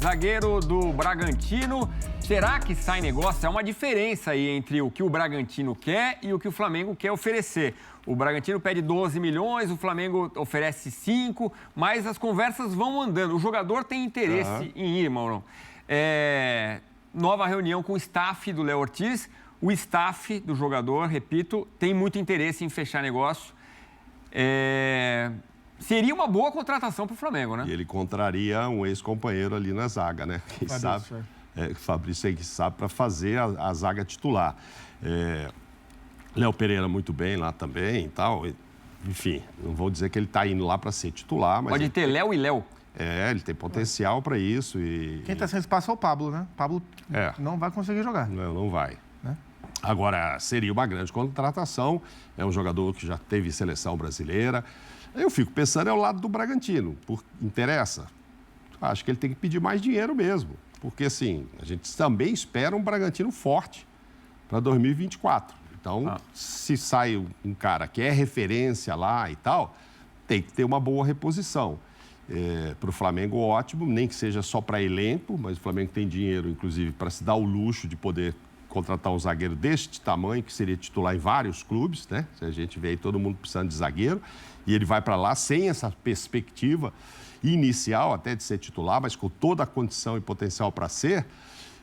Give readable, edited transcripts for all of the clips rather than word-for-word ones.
zagueiro do Bragantino. Será que sai negócio? Há uma diferença aí entre o que o Bragantino quer e o que o Flamengo quer oferecer. O Bragantino pede 12 milhões, o Flamengo oferece 5, mas as conversas vão andando. O jogador tem interesse em ir, Maurão. Nova reunião com o staff do Léo Ortiz. O staff do jogador, repito, tem muito interesse em fechar negócio. Seria uma boa contratação para o Flamengo, né? E ele contraria um ex-companheiro ali na zaga, né? Quem sabe? Fabrício aí que sabe para fazer a zaga titular. Léo Pereira muito bem lá também e tal. Enfim, não vou dizer que ele está indo lá para ser titular, mas... Pode ter Léo e Léo. Ele tem potencial para isso. Quem está sem espaço é o Pablo, né? O Pablo não vai conseguir jogar. Não vai. Agora, seria uma grande contratação. É um jogador que já teve seleção brasileira. Eu fico pensando ao lado do Bragantino. Interessa? Acho que ele tem que pedir mais dinheiro mesmo. Porque, assim, a gente também espera um Bragantino forte para 2024. Então, se sai um cara que é referência lá e tal, tem que ter uma boa reposição. Para o Flamengo, ótimo, nem que seja só para elenco, mas o Flamengo tem dinheiro, inclusive, para se dar o luxo de poder contratar um zagueiro deste tamanho, que seria titular em vários clubes, né? Se a gente vê aí todo mundo precisando de zagueiro, e ele vai para lá sem essa perspectiva inicial até de ser titular, mas com toda a condição e potencial para ser.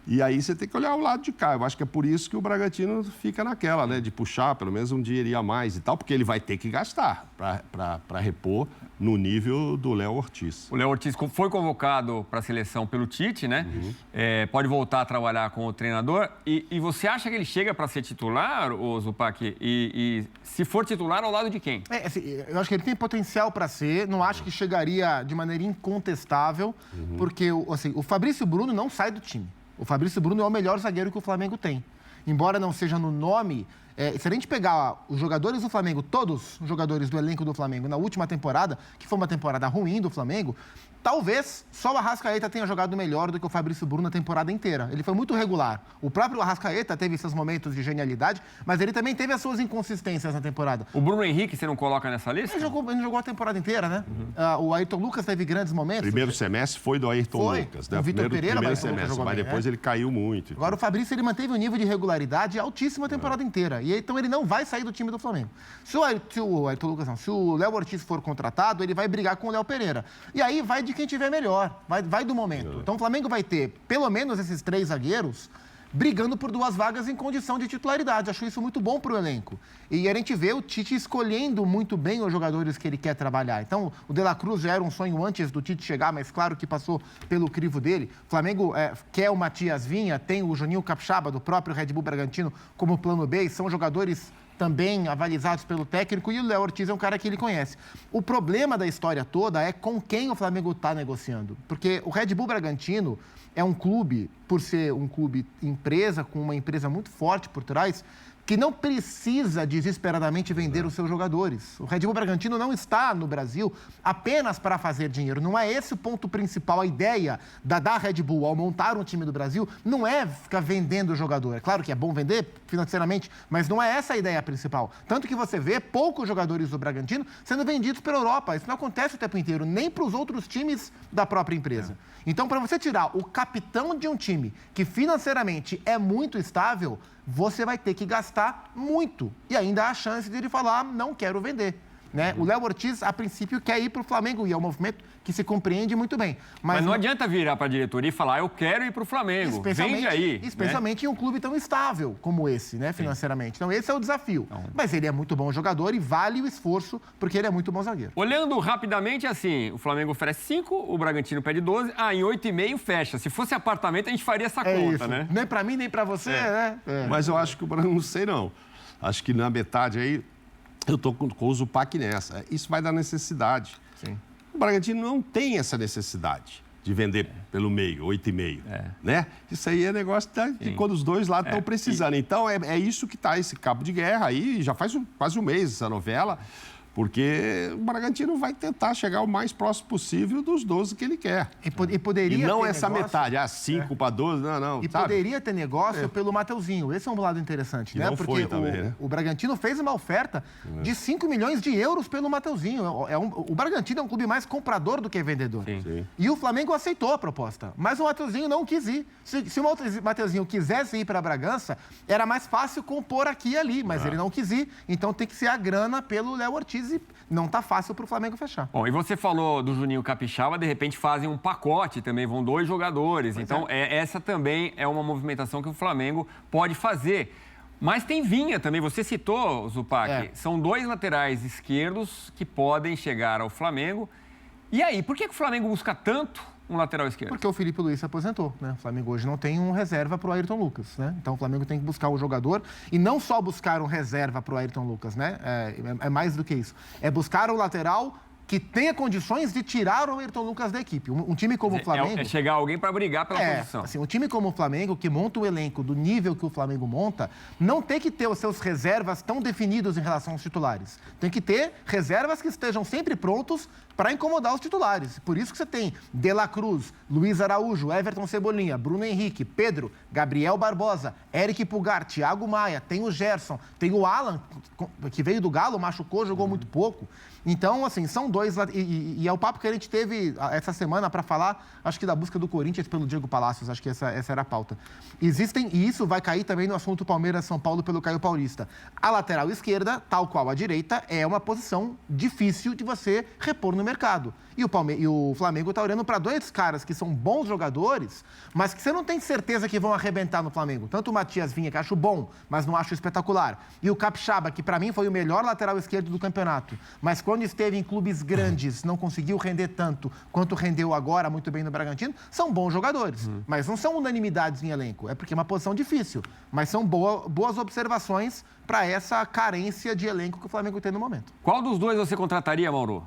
E aí você tem que olhar o lado de cá. Eu acho que é por isso que o Bragantino fica naquela, né? De puxar pelo menos um dinheirinho a mais e tal, porque ele vai ter que gastar para repor no nível do Léo Ortiz. O Léo Ortiz foi convocado para a seleção pelo Tite, né? Pode voltar a trabalhar com o treinador. E você acha que ele chega para ser titular, ô Zupac? E se for titular, ao lado de quem? Assim, eu acho que ele tem potencial para ser. Não acho que chegaria de maneira incontestável, porque assim, o Fabrício Bruno não sai do time. O Fabrício Bruno é o melhor zagueiro que o Flamengo tem. Embora não seja no nome, se a gente pegar os jogadores do Flamengo, todos os jogadores do elenco do Flamengo na última temporada, que foi uma temporada ruim do Flamengo, talvez só o Arrascaeta tenha jogado melhor do que o Fabrício Bruno na temporada inteira. Ele foi muito regular. O próprio Arrascaeta teve seus momentos de genialidade, mas ele também teve as suas inconsistências na temporada. O Bruno Henrique, você não coloca nessa lista? Ele não jogou a temporada inteira, né? O Ayrton Lucas teve grandes momentos. Primeiro semestre foi do Ayrton Lucas, né? O Vitor Pereira, primeiro semestre, mas depois ele caiu muito. Agora o Fabrício, ele manteve um nível de regularidade altíssimo a temporada inteira. E então ele não vai sair do time do Flamengo. Se o Léo Ortiz for contratado, ele vai brigar com o Léo Pereira. E aí vai de quem tiver melhor, vai do momento. Então o Flamengo vai ter pelo menos esses 3 zagueiros brigando por 2 vagas em condição de titularidade. Acho isso muito bom para o elenco. E a gente vê o Tite escolhendo muito bem os jogadores que ele quer trabalhar. Então, o De La Cruz já era um sonho antes do Tite chegar, mas claro que passou pelo crivo dele. O Flamengo quer o Matias Vinha, tem o Juninho Capixaba, do próprio Red Bull Bragantino, como plano B, e são jogadores também avalizados pelo técnico, e o Léo Ortiz é um cara que ele conhece. O problema da história toda é com quem o Flamengo está negociando. Porque o Red Bull Bragantino é um clube, por ser um clube empresa, com uma empresa muito forte por trás, que não precisa desesperadamente vender os seus jogadores. O Red Bull Bragantino não está no Brasil apenas para fazer dinheiro. Não é esse o ponto principal. A ideia da Red Bull ao montar um time do Brasil não é ficar vendendo o jogador. É claro que é bom vender financeiramente, mas não é essa a ideia principal. Tanto que você vê poucos jogadores do Bragantino sendo vendidos pela Europa. Isso não acontece o tempo inteiro, nem para os outros times da própria empresa. Então, para você tirar o capitão de um time que financeiramente é muito estável, você vai ter que gastar muito. E ainda há a chance de ele falar, não quero vender. Né? O Léo Ortiz, a princípio, quer ir para o Flamengo, e é um movimento que se compreende muito bem. Mas não adianta virar para a diretoria e falar, eu quero ir para o Flamengo, vende aí. Especialmente em um clube tão estável como esse, né, financeiramente. Então, esse é o desafio. Mas ele é muito bom jogador e vale o esforço, porque ele é muito bom zagueiro. Olhando rapidamente, assim, o Flamengo oferece 5, o Bragantino pede 12, em 8,5 fecha. Se fosse apartamento, a gente faria essa conta, isso. Né? Nem para mim, nem para você, né? Mas eu acho que o Bragantino, não sei não. Acho que na metade aí, eu estou com o Zupac nessa. Isso vai dar necessidade. Sim. O Bragantino não tem essa necessidade de vender pelo meio, 8,5. Né? Isso aí é negócio de quando os dois lados estão precisando. Então, é isso que está esse cabo de guerra aí. Já faz quase um mês essa novela. Porque o Bragantino vai tentar chegar o mais próximo possível dos 12 que ele quer. E poderia e não ter essa negócio, metade, 5 para 12, não. E sabe? poderia ter negócio pelo Mateuzinho. Esse é um lado interessante, Que né? não Porque foi também, né? o Bragantino fez uma oferta de 5 milhões de euros pelo Mateuzinho. O Bragantino é um clube mais comprador do que vendedor. Sim. E o Flamengo aceitou a proposta, mas o Mateuzinho não quis ir. Se o Mateuzinho quisesse ir para Bragança, era mais fácil compor aqui e ali, mas ele não quis ir. Então tem que ser a grana pelo Léo Ortiz e não está fácil para o Flamengo fechar. Bom, e você falou do Juninho Capixaba, de repente fazem um pacote também, vão 2 jogadores. Pois então, essa também é uma movimentação que o Flamengo pode fazer. Mas tem Vinha também, você citou, Zupac, são 2 laterais esquerdos que podem chegar ao Flamengo. E aí, por que o Flamengo busca tanto um lateral esquerdo? Porque o Felipe Luiz se aposentou, né? O Flamengo hoje não tem um reserva para o Ayrton Lucas, né? Então o Flamengo tem que buscar o jogador e não só buscar um reserva para o Ayrton Lucas, né? É mais do que isso. É buscar um lateral que tenha condições de tirar o Ayrton Lucas da equipe. Um time como o Flamengo... É chegar alguém para brigar pela posição. Assim, um time como o Flamengo, que monta o elenco do nível que o Flamengo monta, não tem que ter os seus reservas tão definidos em relação aos titulares. Tem que ter reservas que estejam sempre prontos para incomodar os titulares. Por isso que você tem De La Cruz, Luiz Araújo, Everton Cebolinha, Bruno Henrique, Pedro, Gabriel Barbosa, Eric Pulgar, Thiago Maia, tem o Gerson, tem o Alan, que veio do Galo, machucou, jogou muito pouco. Então, assim, são 2... E é o papo que a gente teve essa semana para falar, acho que da busca do Corinthians pelo Diego Palacios, acho que essa era a pauta. E isso vai cair também no assunto Palmeiras-São Paulo pelo Caio Paulista. A lateral esquerda, tal qual a direita, é uma posição difícil de você repor no mercado. E o Flamengo está olhando para 2 caras que são bons jogadores, mas que você não tem certeza que vão arrebentar no Flamengo. Tanto o Matias Vinha, que acho bom, mas não acho espetacular. E o Capixaba, que para mim foi o melhor lateral esquerdo do campeonato. Mas quando esteve em clubes grandes, não conseguiu render tanto quanto rendeu agora muito bem no Bragantino, são bons jogadores. Mas não são unanimidades em elenco. É porque é uma posição difícil. Mas são boas observações para essa carência de elenco que o Flamengo tem no momento. Qual dos 2 você contrataria, Mauro?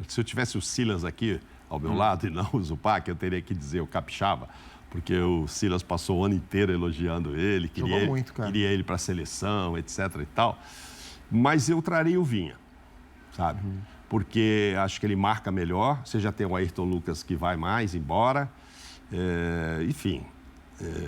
Se eu tivesse o Silas aqui ao meu lado e não o Zupac, eu teria que dizer o Capixaba, porque o Silas passou o ano inteiro elogiando ele, queria ele para a seleção, etc. e tal. Mas eu traria o Vinha, sabe? Porque acho que ele marca melhor. Você já tem o Ayrton Lucas que vai mais embora. Enfim,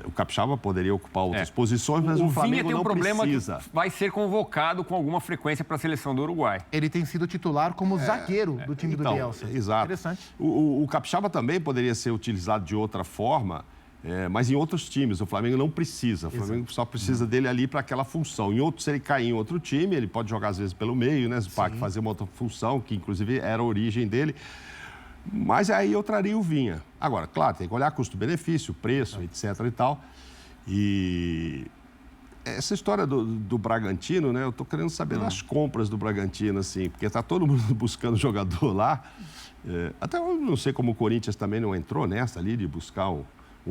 o Capixaba poderia ocupar outras posições, mas o Flamengo tem um não problema precisa. Que vai ser convocado com alguma frequência para a seleção do Uruguai. Ele tem sido titular como zagueiro do time do Bielsa. Exato. Interessante. O Capixaba também poderia ser utilizado de outra forma, mas em outros times. O Flamengo não precisa. O Flamengo só precisa dele ali para aquela função. Se ele cair em outro time, ele pode jogar às vezes pelo meio, né? Fazer uma outra função, que inclusive era a origem dele. Mas aí eu traria o Vinha. Agora, claro, tem que olhar custo-benefício, preço, etc. e tal. E essa história do Bragantino, né? Eu estou querendo saber das compras do Bragantino, assim, porque está todo mundo buscando jogador lá. Até eu não sei como o Corinthians também não entrou nessa ali de buscar um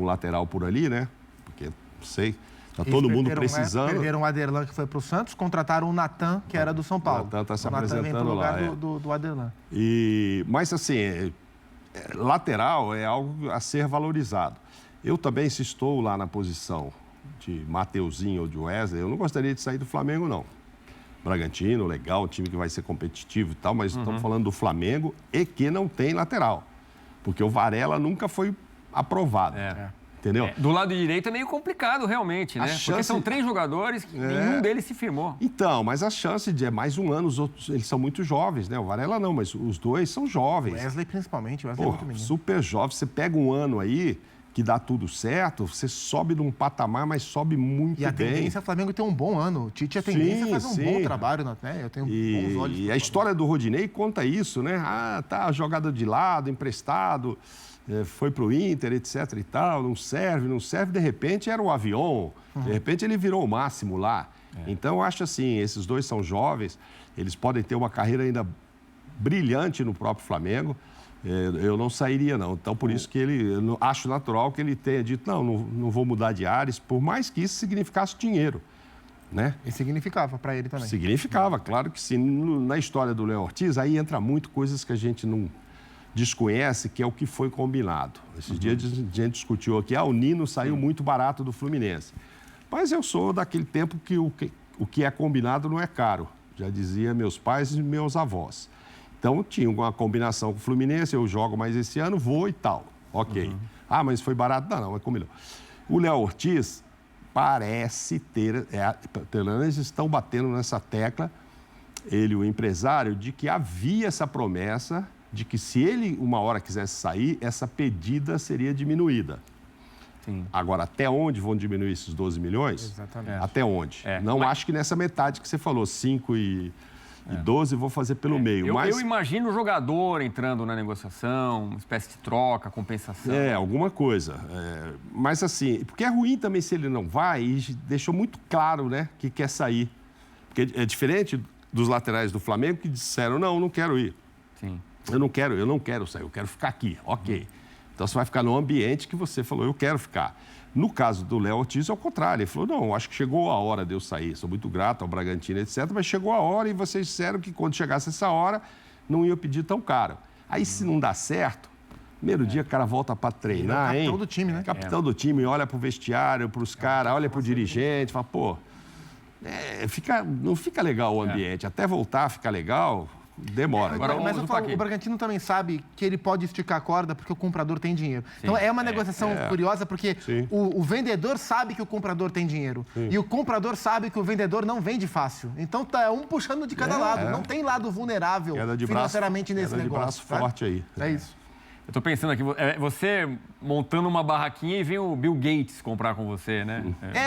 lateral por ali, né? Porque, não sei, está todo mundo precisando. Perderam o Aderlan, que foi para o Santos, contrataram o Natan, que era do São Paulo. O Natan está se apresentando vem pro lá. lugar do Aderlan. Mas, assim, lateral é algo a ser valorizado. Eu também, se estou lá na posição de Mateuzinho ou de Wesley, eu não gostaria de sair do Flamengo, não. Bragantino, legal, um time que vai ser competitivo e tal, mas estamos falando do Flamengo e que não tem lateral. Porque o Varela nunca foi aprovado. Entendeu? Do lado direito é meio complicado, realmente, né? Porque são 3 jogadores, nenhum deles se firmou. Então, mas a chance de mais um ano, os outros, eles são muito jovens, né? O Varela não, mas os 2 são jovens. O Wesley, principalmente, o Wesley é muito menino. Super jovem. Você pega um ano aí que dá tudo certo, você sobe num patamar, mas sobe muito bem. E a tendência é o Flamengo ter um bom ano. O Tite, a tendência é fazer um bom trabalho, né? Eu tenho bons olhos. E a história do Rodinei conta isso, né? Tá jogado de lado, emprestado, foi pro Inter, etc e tal, não serve, de repente era o avião, de repente ele virou o máximo lá. Então, eu acho assim, esses 2 são jovens, eles podem ter uma carreira ainda brilhante no próprio Flamengo. Eu não sairia, não. Então, por isso que eu acho natural que ele tenha dito, não vou mudar de ares, por mais que isso significasse dinheiro, né? E significava para ele também. Significava, claro que sim. Na história do Léo Ortiz, aí entra muito coisas que a gente não desconhece, que é o que foi combinado. Esses dias a gente discutiu aqui, o Nino saiu muito barato do Fluminense. Mas eu sou daquele tempo que o que é combinado não é caro. Já dizia meus pais e meus avós. Então, tinha uma combinação com o Fluminense, eu jogo mais esse ano, vou e tal. Ok. Mas foi barato? Não, mas combinou. O Léo Ortiz parece ter... Eles estão batendo nessa tecla, ele, o empresário, de que havia essa promessa de que se ele uma hora quisesse sair, essa pedida seria diminuída. Sim. Agora, até onde vão diminuir esses 12 milhões? Exatamente. Até onde? Não acho que nessa metade que você falou, 5 e 12, vou fazer pelo meio. Eu imagino o jogador entrando na negociação, uma espécie de troca, compensação. Alguma coisa. Mas assim, porque é ruim também se ele não vai e deixou muito claro, né, que quer sair. Porque é diferente dos laterais do Flamengo que disseram, não quero ir. Sim. Eu não quero sair, eu quero ficar aqui. Ok. Então você vai ficar no ambiente que você falou, eu quero ficar. No caso do Léo Ortiz, é o contrário. Ele falou, não, acho que chegou a hora de eu sair. Sou muito grato ao Bragantino, etc. Mas chegou a hora e vocês disseram que quando chegasse essa hora, não ia pedir tão caro. Aí se não dá certo, primeiro dia o cara volta para treinar, capitão do time, né? Capitão do time, olha pro vestiário, pros caras, olha pro dirigente, fala, pô, não fica legal o ambiente. Até voltar a ficar legal... Demora. Agora, mas o Bragantino também sabe que ele pode esticar a corda porque o comprador tem dinheiro. Sim. Então é uma negociação curiosa porque o vendedor sabe que o comprador tem dinheiro. Sim. E o comprador sabe que o vendedor não vende fácil. Então tá um puxando de cada lado. Não tem lado vulnerável financeiramente nesse negócio. Braço forte aí. É isso. Eu tô pensando aqui, você montando uma barraquinha e vem o Bill Gates comprar com você, né?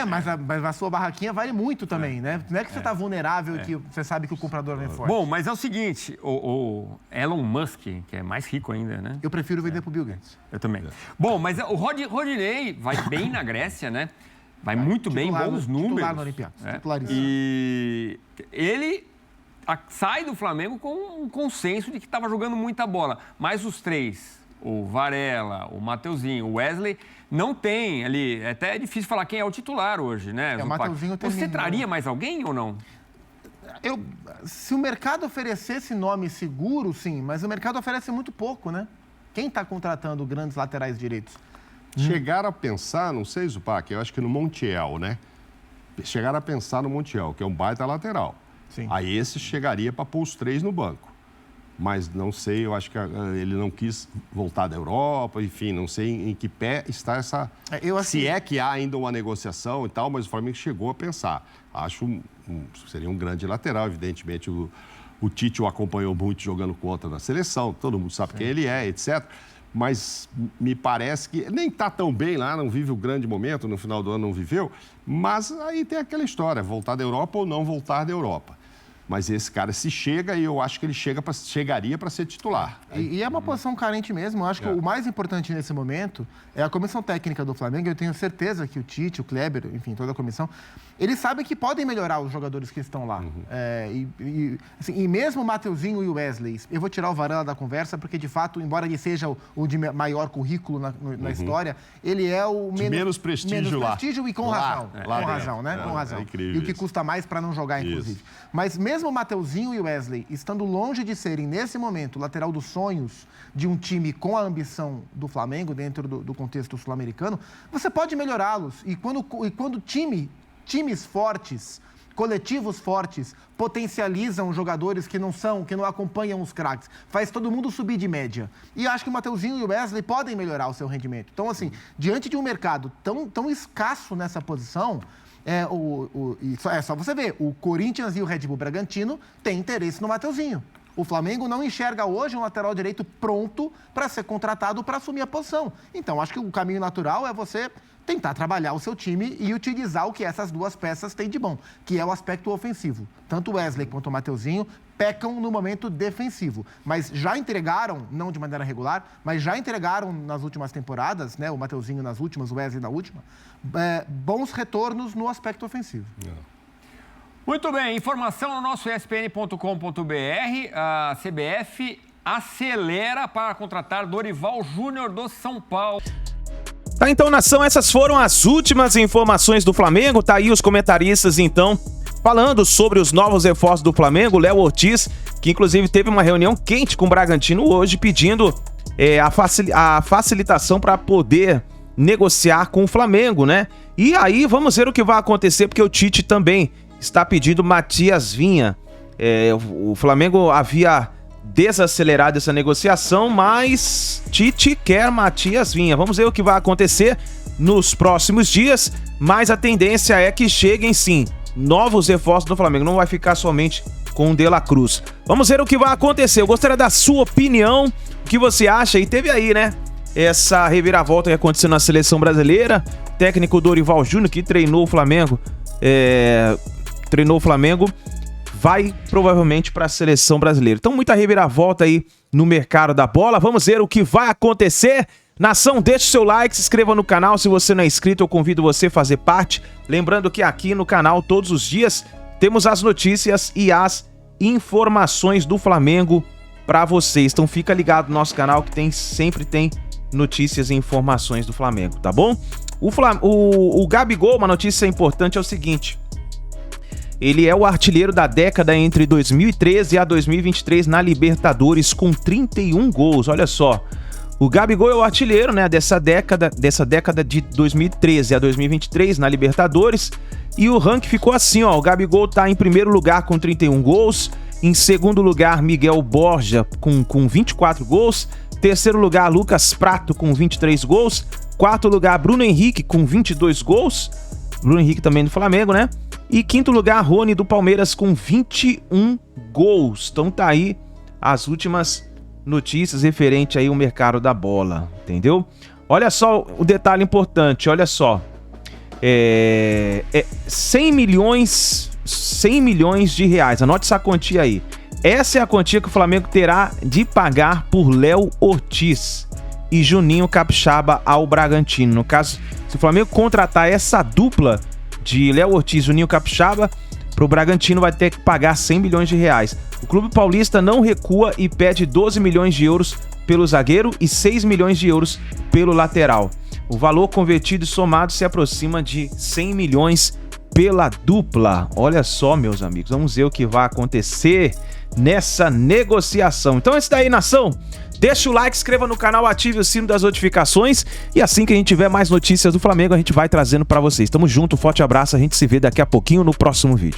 Mas a sua barraquinha vale muito também, né? Não é que você tá vulnerável e que você sabe que o comprador vem forte. Bom, mas é o seguinte, o Elon Musk, que é mais rico ainda, né? Eu prefiro vender pro Bill Gates. Eu também. Bom, mas o Rodinei vai bem na Grécia, né? Vai muito bem, bons números. Titular no Olympiacos. E ele... sai do Flamengo com um consenso de que estava jogando muita bola. Mas os três, o Varela, o Mateuzinho, o Wesley, não tem ali... Até é difícil falar quem é o titular hoje, né? O Mateuzinho Você traria mais alguém ou não? Se o mercado oferecesse nome seguro, sim. Mas o mercado oferece muito pouco, né? Quem está contratando grandes laterais direitos? Chegaram a pensar, não sei, Zupac, eu acho que no Montiel, né? Chegaram a pensar no Montiel, que é um baita lateral. Sim. Aí esse chegaria para pôr os 3 no banco. Mas não sei, eu acho que ele não quis voltar da Europa, enfim, não sei em que pé está essa... Se é que há ainda uma negociação e tal, mas o Flamengo chegou a pensar. Acho seria um grande lateral, evidentemente. O Tite o acompanhou muito jogando contra na seleção, todo mundo sabe quem ele é, etc. Mas me parece que nem está tão bem lá, não vive o grande momento, no final do ano não viveu, mas aí tem aquela história, voltar da Europa ou não voltar da Europa. Mas esse cara, se chega, e eu acho que ele chegaria para ser titular. E é uma posição carente mesmo. Eu acho que o mais importante nesse momento é a comissão técnica do Flamengo. Eu tenho certeza que o Tite, o Kleber, enfim, toda a comissão, eles sabem que podem melhorar os jogadores que estão lá. E mesmo o Mateuzinho e o Wesley, eu vou tirar o Varela da conversa, porque, de fato, embora ele seja o de maior currículo na história, ele é o menos prestígio lá. E com razão. Com razão, né? Com razão. E o que custa mais para não jogar, inclusive. Mas mesmo o Mateuzinho e o Wesley, estando longe de serem, nesse momento, lateral dos sonhos de um time com a ambição do Flamengo, dentro do contexto sul-americano, você pode melhorá-los. E quando times fortes, coletivos fortes, potencializam jogadores que não acompanham os craques, faz todo mundo subir de média. E eu acho que o Mateuzinho e o Wesley podem melhorar o seu rendimento. Então, assim, diante de um mercado tão escasso nessa posição... É só você ver, o Corinthians e o Red Bull Bragantino têm interesse no Mateuzinho. O Flamengo não enxerga hoje um lateral direito pronto para ser contratado para assumir a posição. Então, acho que o caminho natural é você tentar trabalhar o seu time e utilizar o que essas duas peças têm de bom, que é o aspecto ofensivo. Tanto o Wesley quanto o Mateuzinho pecam no momento defensivo, mas já entregaram, não de maneira regular, mas já entregaram nas últimas temporadas, né, o Mateuzinho nas últimas, o Wesley na última, bons retornos no aspecto ofensivo. Muito bem, informação no nosso espn.com.br, a CBF acelera para contratar Dorival Júnior do São Paulo. Tá, então, nação, essas foram as últimas informações do Flamengo. Tá aí os comentaristas, então, falando sobre os novos reforços do Flamengo. Léo Ortiz, que inclusive teve uma reunião quente com o Bragantino hoje, pedindo a facilitação para poder negociar com o Flamengo, né? E aí, vamos ver o que vai acontecer, porque o Tite também está pedindo Matias Vinha O Flamengo havia desacelerado essa negociação, mas Tite quer Matias Vinha. Vamos ver o que vai acontecer nos próximos dias, mas a tendência é que cheguem sim novos reforços do Flamengo, não vai ficar somente com o De La Cruz. Vamos ver o que vai acontecer. Eu gostaria da sua opinião, o que você acha, e teve aí, né, essa reviravolta que aconteceu na seleção brasileira. Técnico Dorival Júnior, que treinou o Flamengo, vai provavelmente para a seleção brasileira. Então, muita reviravolta aí no mercado da bola. Vamos ver o que vai acontecer. Nação, deixe seu like, se inscreva no canal. Se você não é inscrito, eu convido você a fazer parte. Lembrando que aqui no canal, todos os dias, temos as notícias e as informações do Flamengo para vocês. Então, fica ligado no nosso canal que sempre tem notícias e informações do Flamengo, tá bom? O Gabigol, uma notícia importante é o seguinte: ele é o artilheiro da década entre 2013 a 2023 na Libertadores com 31 gols, olha só. O Gabigol é o artilheiro, né, dessa década de 2013 a 2023 na Libertadores. E o ranking ficou assim, ó. O Gabigol tá em primeiro lugar com 31 gols. Em segundo lugar, Miguel Borja com 24 gols. Terceiro lugar, Lucas Prato com 23 gols. Quarto lugar, Bruno Henrique com 22 gols. Bruno Henrique também do Flamengo, né? E quinto lugar, Rony do Palmeiras com 21 gols. Então tá aí as últimas notícias referente aí ao mercado da bola, entendeu? Olha só o detalhe importante, olha só. 100 milhões de reais, anote essa quantia aí. Essa é a quantia que o Flamengo terá de pagar por Léo Ortiz e Juninho Capixaba ao Bragantino. No caso, se o Flamengo contratar essa dupla de Léo Ortiz e Juninho Capixaba, para o Bragantino vai ter que pagar 100 milhões de reais. O Clube Paulista não recua e pede 12 milhões de euros pelo zagueiro e 6 milhões de euros pelo lateral. O valor convertido e somado se aproxima de 100 milhões pela dupla. Olha só, meus amigos, vamos ver o que vai acontecer nessa negociação. Então é isso daí, nação. Deixa o like, inscreva no canal, ative o sino das notificações e assim que a gente tiver mais notícias do Flamengo, a gente vai trazendo para vocês. Tamo junto, forte abraço, a gente se vê daqui a pouquinho no próximo vídeo.